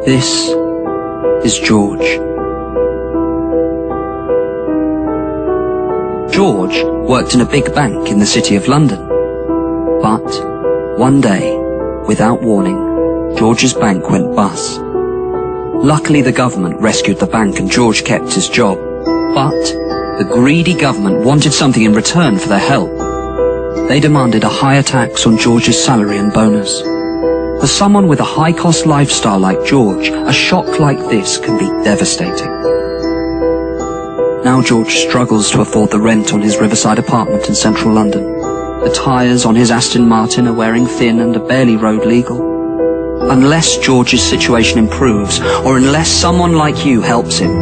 This is George. George worked in a big bank in the City of London. But one day, without warning, George's bank went bust. Luckily, the government rescued the bank and George kept his job. But the greedy government wanted something in return for their help. They demanded a higher tax on George's salary and bonus. For someone with a high-cost lifestyle like George, a shock like this can be devastating. Now George struggles to afford the rent on his riverside apartment in central London. The tyres on his Aston Martin are wearing thin and are barely road legal. Unless George's situation improves, or unless someone like you helps him,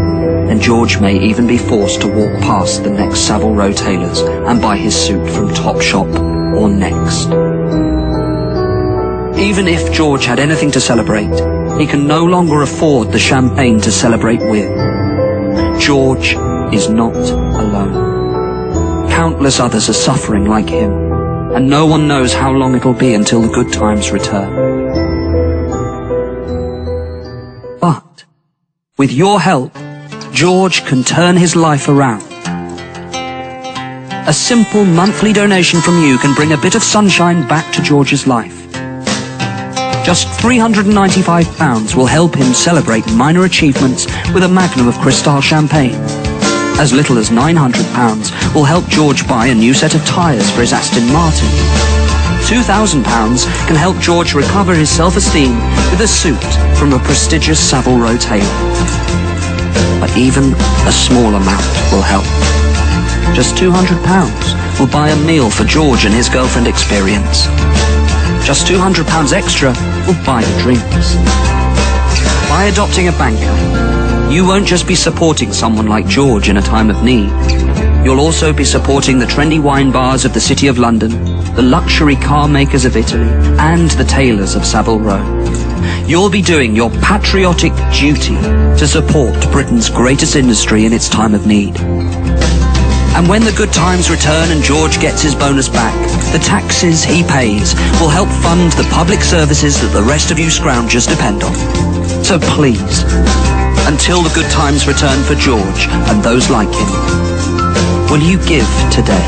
then George may even be forced to walk past the next Savile Row tailors and buy his suit from Topshop or Next. Even if George had anything to celebrate, he can no longer afford the champagne to celebrate with. George is not alone. Countless others are suffering like him, and no one knows how long it'll be until the good times return. But with your help, George can turn his life around. A simple monthly donation from you can bring a bit of sunshine back to George's life. Just £395 will help him celebrate minor achievements with a magnum of Cristal champagne. As little as £900 will help George buy a new set of tyres for his Aston Martin. £2,000 can help George recover his self-esteem with a suit from a prestigious Savile Row tailor. But even a small amount will help. Just £200 will buy a meal for George and his girlfriend Experience. Just £200 extra will buy the drinks. By adopting a banker, you won't just be supporting someone like George in a time of need. You'll also be supporting the trendy wine bars of the City of London, the luxury car makers of Italy, and the tailors of Savile Row. You'll be doing your patriotic duty to support Britain's greatest industry in its time of need. And when the good times return and George gets his bonus back, the taxes he pays will help fund the public services that the rest of you scroungers depend on. So please, until the good times return for George and those like him, will you give today?